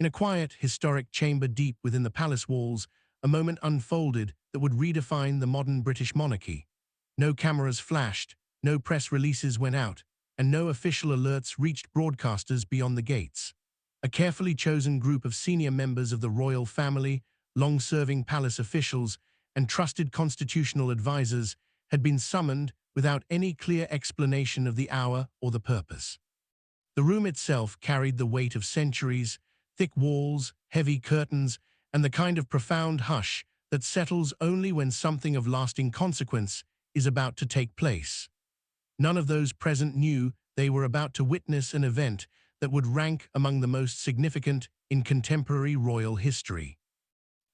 In a quiet, historic chamber deep within the palace walls, a moment unfolded that would redefine the modern British monarchy. No cameras flashed, no press releases went out, and no official alerts reached broadcasters beyond the gates. A carefully chosen group of senior members of the royal family, long-serving palace officials, and trusted constitutional advisors had been summoned without any clear explanation of the hour or the purpose. The room itself carried the weight of centuries, thick walls, heavy curtains, and the kind of profound hush that settles only when something of lasting consequence is about to take place. None of those present knew they were about to witness an event that would rank among the most significant in contemporary royal history.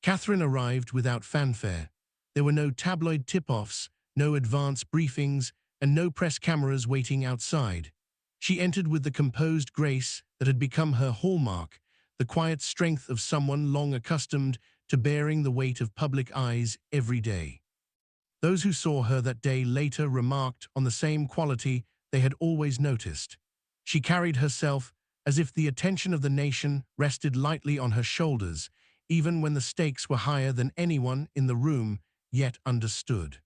Catherine arrived without fanfare. There were no tabloid tip-offs, no advance briefings, and no press cameras waiting outside. She entered with the composed grace that had become her hallmark, the quiet strength of someone long accustomed to bearing the weight of public eyes every day. Those who saw her that day later remarked on the same quality they had always noticed. She carried herself as if the attention of the nation rested lightly on her shoulders, even when the stakes were higher than anyone in the room yet understood.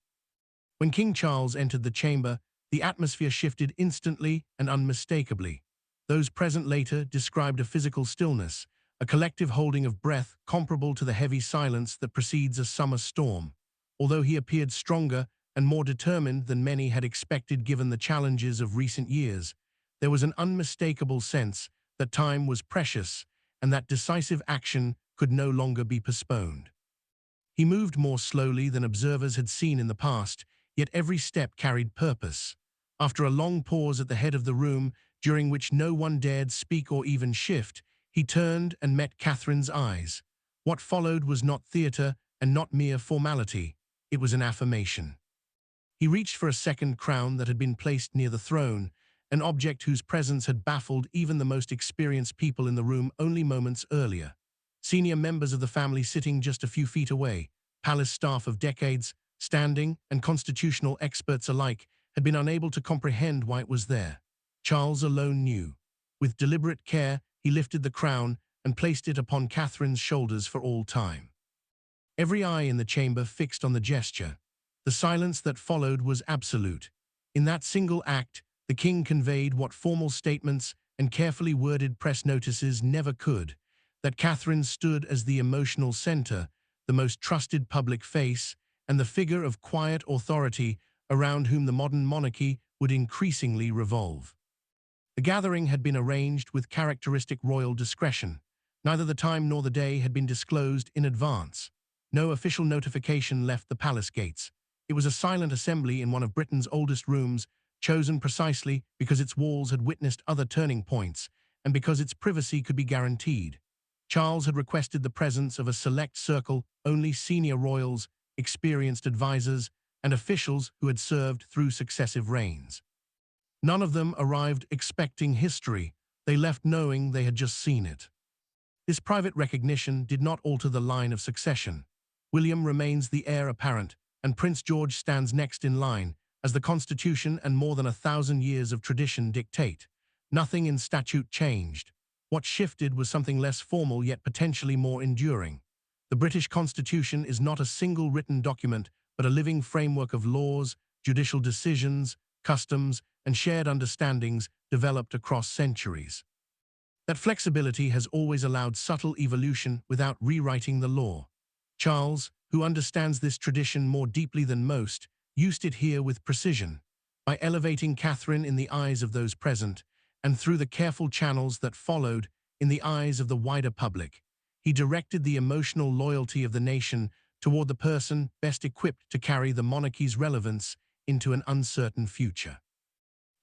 When King Charles entered the chamber, the atmosphere shifted instantly and unmistakably. Those present later described a physical stillness, a collective holding of breath comparable to the heavy silence that precedes a summer storm. Although he appeared stronger and more determined than many had expected given the challenges of recent years, there was an unmistakable sense that time was precious and that decisive action could no longer be postponed. He moved more slowly than observers had seen in the past, yet every step carried purpose. After a long pause at the head of the room, during which no one dared speak or even shift, he turned and met Catherine's eyes. What followed was not theatre and not mere formality. It was an affirmation. He reached for a second crown that had been placed near the throne, an object whose presence had baffled even the most experienced people in the room only moments earlier. Senior members of the family sitting just a few feet away, palace staff of decades, standing, and constitutional experts alike, had been unable to comprehend why it was there. Charles alone knew. With deliberate care, he lifted the crown and placed it upon Catherine's shoulders for all time. Every eye in the chamber fixed on the gesture. The silence that followed was absolute. In that single act, the king conveyed what formal statements and carefully worded press notices never could, that Catherine stood as the emotional center, the most trusted public face, and the figure of quiet authority around whom the modern monarchy would increasingly revolve. The gathering had been arranged with characteristic royal discretion. Neither the time nor the day had been disclosed in advance. No official notification left the palace gates. It was a silent assembly in one of Britain's oldest rooms, chosen precisely because its walls had witnessed other turning points, and because its privacy could be guaranteed. Charles had requested the presence of a select circle, only senior royals, experienced advisors, and officials who had served through successive reigns. None of them arrived expecting history. They left knowing they had just seen it. This private recognition did not alter the line of succession. William remains the heir apparent, and Prince George stands next in line, as the Constitution and more than 1,000 years of tradition dictate. Nothing in statute changed. What shifted was something less formal yet potentially more enduring. The British Constitution is not a single written document, but a living framework of laws, judicial decisions, customs, and shared understandings developed across centuries. That flexibility has always allowed subtle evolution without rewriting the law. Charles, who understands this tradition more deeply than most, used it here with precision. By elevating Catherine in the eyes of those present, and through the careful channels that followed, in the eyes of the wider public, he directed the emotional loyalty of the nation toward the person best equipped to carry the monarchy's relevance into an uncertain future.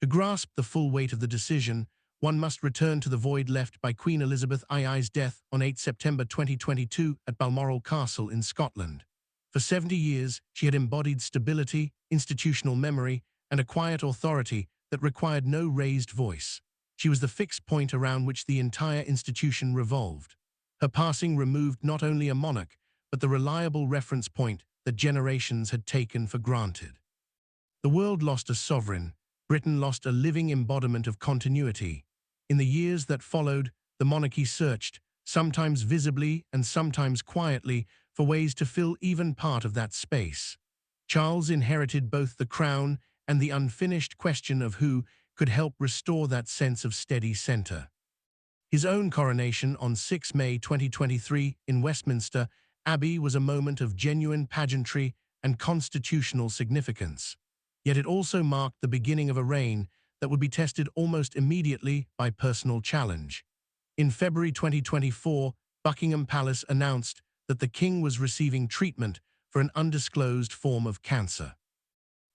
To grasp the full weight of the decision, one must return to the void left by Queen Elizabeth II's death on 8 September 2022 at Balmoral Castle in Scotland. For 70 years, she had embodied stability, institutional memory, and a quiet authority that required no raised voice. She was the fixed point around which the entire institution revolved. Her passing removed not only a monarch, but the reliable reference point that generations had taken for granted. The world lost a sovereign. Britain lost a living embodiment of continuity. In the years that followed, the monarchy searched, sometimes visibly and sometimes quietly, for ways to fill even part of that space. Charles inherited both the crown and the unfinished question of who could help restore that sense of steady center. His own coronation on 6 May 2023 in Westminster Abbey was a moment of genuine pageantry and constitutional significance. Yet it also marked the beginning of a reign that would be tested almost immediately by personal challenge. In February 2024, Buckingham Palace announced that the king was receiving treatment for an undisclosed form of cancer.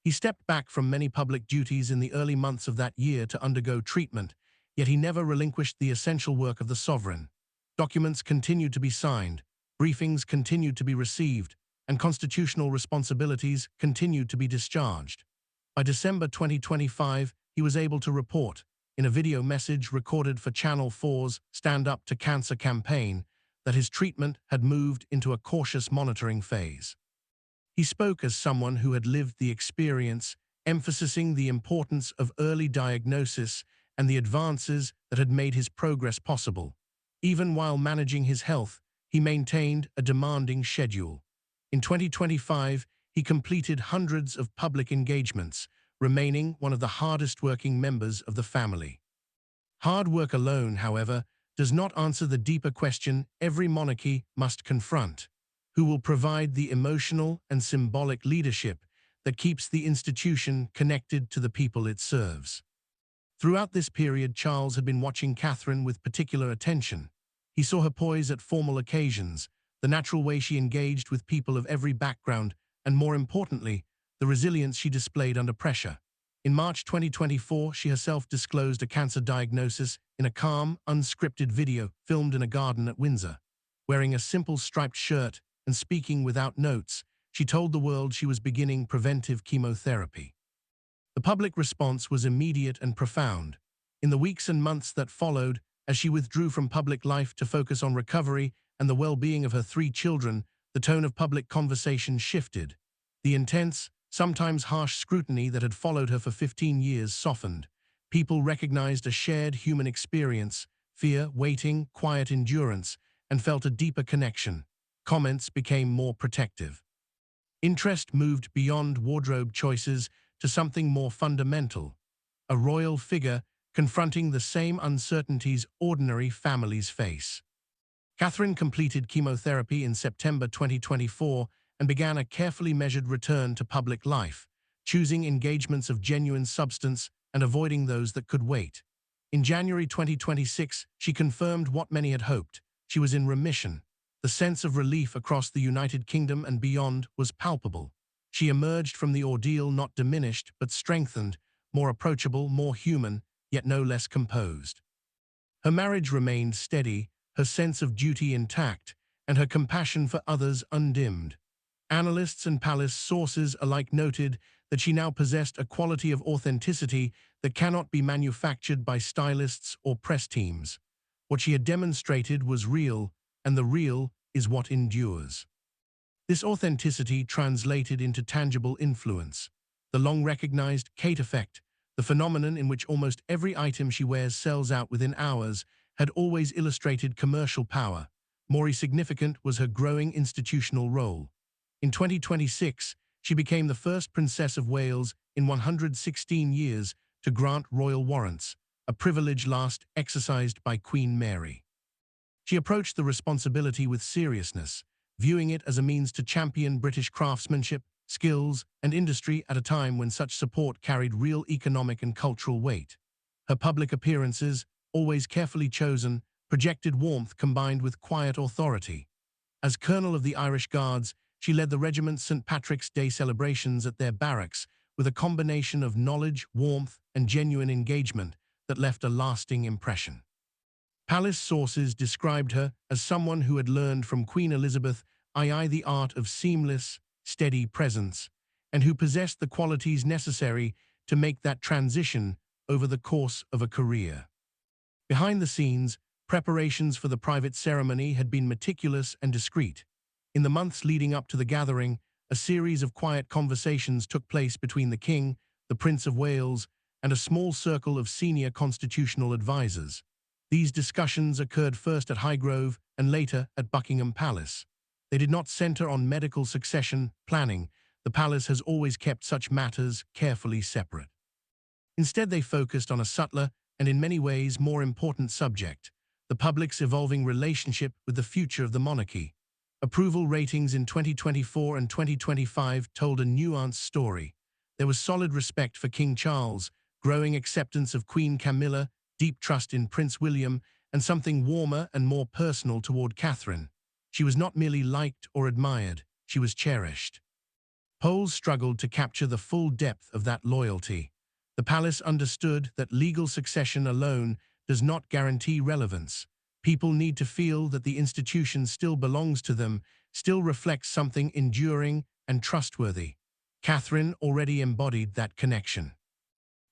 He stepped back from many public duties in the early months of that year to undergo treatment, yet he never relinquished the essential work of the sovereign. Documents continued to be signed, briefings continued to be received, and constitutional responsibilities continued to be discharged. By December 2025, he was able to report, in a video message recorded for Channel 4's Stand Up to Cancer campaign, that his treatment had moved into a cautious monitoring phase. He spoke as someone who had lived the experience, emphasizing the importance of early diagnosis and the advances that had made his progress possible. Even while managing his health, he maintained a demanding schedule. In 2025, he completed hundreds of public engagements, remaining one of the hardest-working members of the family. Hard work alone, however, does not answer the deeper question every monarchy must confront: who will provide the emotional and symbolic leadership that keeps the institution connected to the people it serves. Throughout this period, Charles had been watching Catherine with particular attention. He saw her poise at formal occasions, the natural way she engaged with people of every background, and more importantly, the resilience she displayed under pressure. In March 2024, she herself disclosed a cancer diagnosis in a calm, unscripted video filmed in a garden at Windsor. Wearing a simple striped shirt and speaking without notes, she told the world she was beginning preventive chemotherapy. The public response was immediate and profound. In the weeks and months that followed, as she withdrew from public life to focus on recovery and the well-being of her 3 children, the tone of public conversation shifted. The intense, sometimes harsh scrutiny that had followed her for 15 years softened. People recognized a shared human experience, fear, waiting, quiet endurance, and felt a deeper connection. Comments became more protective. Interest moved beyond wardrobe choices to something more fundamental: a royal figure confronting the same uncertainties ordinary families face. Catherine completed chemotherapy in September 2024 and began a carefully measured return to public life, choosing engagements of genuine substance and avoiding those that could wait. In January 2026, she confirmed what many had hoped: she was in remission. The sense of relief across the United Kingdom and beyond was palpable. She emerged from the ordeal not diminished but strengthened, more approachable, more human, yet no less composed. Her marriage remained steady, her sense of duty intact, and her compassion for others undimmed. Analysts and palace sources alike noted that she now possessed a quality of authenticity that cannot be manufactured by stylists or press teams. What she had demonstrated was real, and the real is what endures. This authenticity translated into tangible influence. The long-recognized Kate effect, the phenomenon in which almost every item she wears sells out within hours, had always illustrated commercial power. More significant was her growing institutional role. In 2026, she became the first Princess of Wales in 116 years to grant royal warrants, a privilege last exercised by Queen Mary. She approached the responsibility with seriousness, viewing it as a means to champion British craftsmanship, skills, and industry at a time when such support carried real economic and cultural weight. Her public appearances, always carefully chosen, projected warmth combined with quiet authority. As Colonel of the Irish Guards, she led the regiment's St. Patrick's Day celebrations at their barracks with a combination of knowledge, warmth, and genuine engagement that left a lasting impression. Palace sources described her as someone who had learned from Queen Elizabeth II the art of seamless, steady presence, and who possessed the qualities necessary to make that transition over the course of a career. Behind the scenes, preparations for the private ceremony had been meticulous and discreet. In the months leading up to the gathering, a series of quiet conversations took place between the King, the Prince of Wales, and a small circle of senior constitutional advisors. These discussions occurred first at Highgrove and later at Buckingham Palace. They did not center on medical succession planning. The palace has always kept such matters carefully separate. Instead, they focused on a subtler and in many ways more important subject: the public's evolving relationship with the future of the monarchy. Approval ratings in 2024 and 2025 told a nuanced story. There was solid respect for King Charles, growing acceptance of Queen Camilla, deep trust in Prince William, and something warmer and more personal toward Catherine. She was not merely liked or admired, she was cherished. Polls struggled to capture the full depth of that loyalty. The palace understood that legal succession alone does not guarantee relevance. People need to feel that the institution still belongs to them, still reflects something enduring and trustworthy. Catherine already embodied that connection.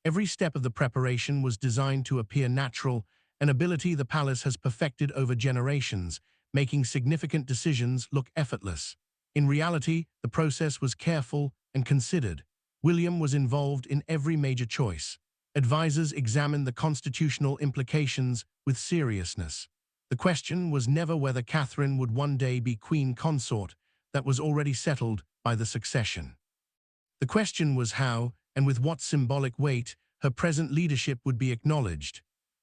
Every step of the preparation was designed to appear natural, an ability the palace has perfected over generations, making significant decisions look effortless. In reality, the process was careful and considered. William was involved in every major choice. Advisors examined the constitutional implications with seriousness. The question was never whether Catherine would one day be queen consort. That was already settled by the succession. The question was how, and with what symbolic weight, her present leadership would be acknowledged.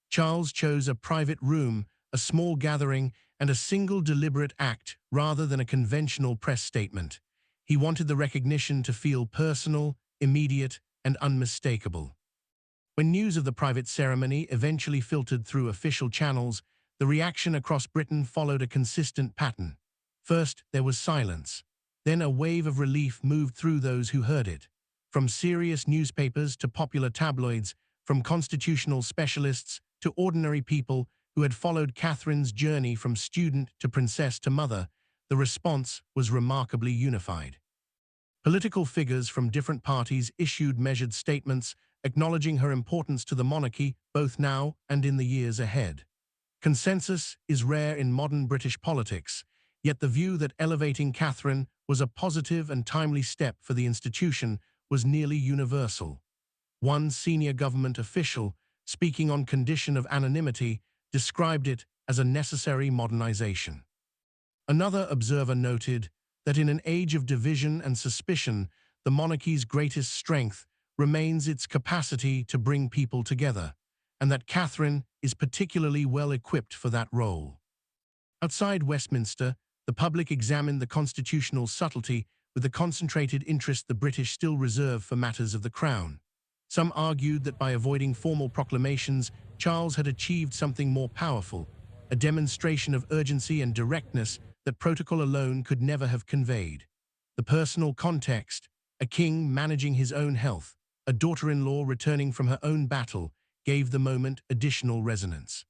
Charles chose a private room, a small gathering, and a single deliberate act rather than a conventional press statement. He wanted the recognition to feel personal, immediate, and unmistakable. When news of the private ceremony eventually filtered through official channels, the reaction across Britain followed a consistent pattern. First, there was silence. Then a wave of relief moved through those who heard it. From serious newspapers to popular tabloids, from constitutional specialists to ordinary people who had followed Catherine's journey from student to princess to mother, the response was remarkably unified. Political figures from different parties issued measured statements acknowledging her importance to the monarchy both now and in the years ahead. Consensus is rare in modern British politics, yet the view that elevating Catherine was a positive and timely step for the institution was nearly universal. One senior government official, speaking on condition of anonymity, described it as a necessary modernization. Another observer noted that in an age of division and suspicion, the monarchy's greatest strength remains its capacity to bring people together, and that Catherine is particularly well equipped for that role. Outside Westminster, the public examined the constitutional subtlety with the concentrated interest the British still reserve for matters of the crown. Some argued that by avoiding formal proclamations, Charles had achieved something more powerful, a demonstration of urgency and directness that protocol alone could never have conveyed. The personal context, a king managing his own health, a daughter-in-law returning from her own battle, gave the moment additional resonance.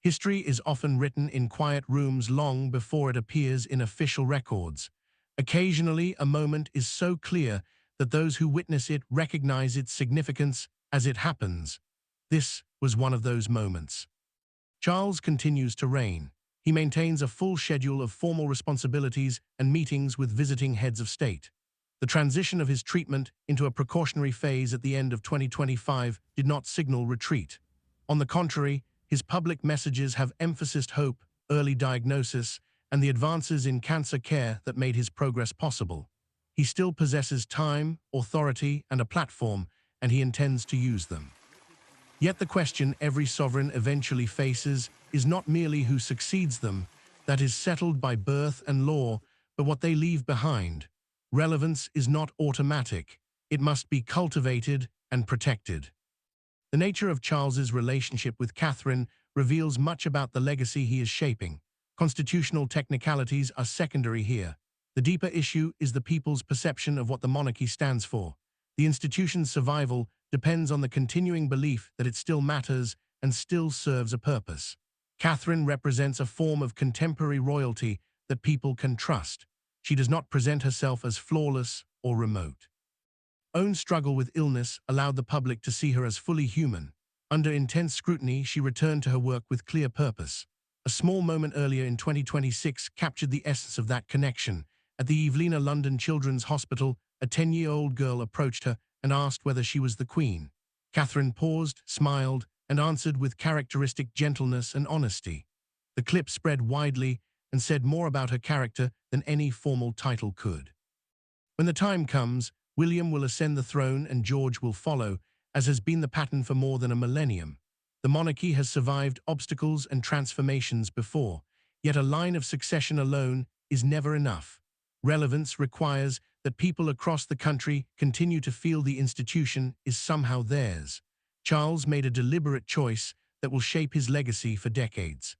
History is often written in quiet rooms long before it appears in official records. Occasionally, a moment is so clear that those who witness it recognize its significance as it happens. This was one of those moments. Charles continues to reign. He maintains a full schedule of formal responsibilities and meetings with visiting heads of state. The transition of his treatment into a precautionary phase at the end of 2025 did not signal retreat. On the contrary, his public messages have emphasized hope, early diagnosis, and the advances in cancer care that made his progress possible. He still possesses time, authority, and a platform, and he intends to use them. Yet the question every sovereign eventually faces is not merely who succeeds them, that is settled by birth and law, but what they leave behind. Relevance is not automatic. It must be cultivated and protected. The nature of Charles's relationship with Catherine reveals much about the legacy he is shaping. Constitutional technicalities are secondary here. The deeper issue is the people's perception of what the monarchy stands for. The institution's survival depends on the continuing belief that it still matters and still serves a purpose. Catherine represents a form of contemporary royalty that people can trust. She does not present herself as flawless or remote. Own struggle with illness allowed the public to see her as fully human. Under intense scrutiny, she returned to her work with clear purpose. A small moment earlier in 2026 captured the essence of that connection. At the Evelina London Children's Hospital, a 10-year-old girl approached her and asked whether she was the Queen. Catherine paused, smiled, and answered with characteristic gentleness and honesty. The clip spread widely and said more about her character than any formal title could. When the time comes, William will ascend the throne and George will follow, as has been the pattern for more than a millennium. The monarchy has survived obstacles and transformations before, yet a line of succession alone is never enough. Relevance requires that people across the country continue to feel the institution is somehow theirs. Charles made a deliberate choice that will shape his legacy for decades.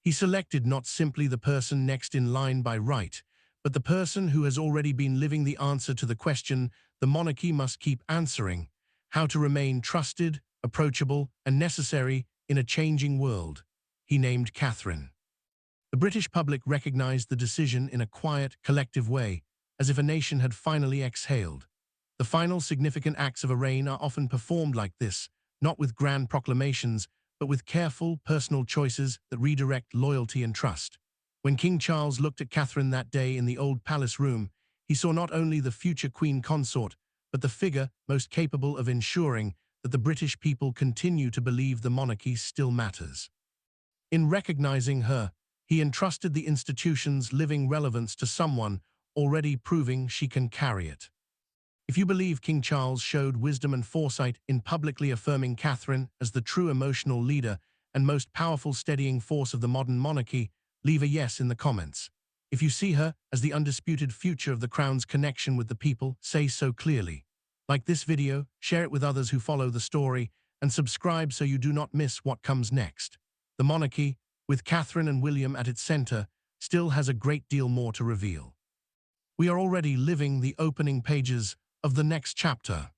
He selected not simply the person next in line by right, but the person who has already been living the answer to the question the monarchy must keep answering: how to remain trusted, approachable, and necessary in a changing world. He named Catherine. The British public recognized the decision in a quiet, collective way, as if a nation had finally exhaled. The final significant acts of a reign are often performed like this, not with grand proclamations, but with careful, personal choices that redirect loyalty and trust. When King Charles looked at Catherine that day in the old palace room, he saw not only the future queen consort, but the figure most capable of ensuring that the British people continue to believe the monarchy still matters. In recognizing her, he entrusted the institution's living relevance to someone already proving she can carry it. If you believe King Charles showed wisdom and foresight in publicly affirming Catherine as the true emotional leader and most powerful steadying force of the modern monarchy, leave a yes in the comments. If you see her as the undisputed future of the crown's connection with the people, say so clearly. Like this video, share it with others who follow the story, and subscribe so you do not miss what comes next. The monarchy, with Catherine and William at its center, still has a great deal more to reveal. We are already living the opening pages of the next chapter.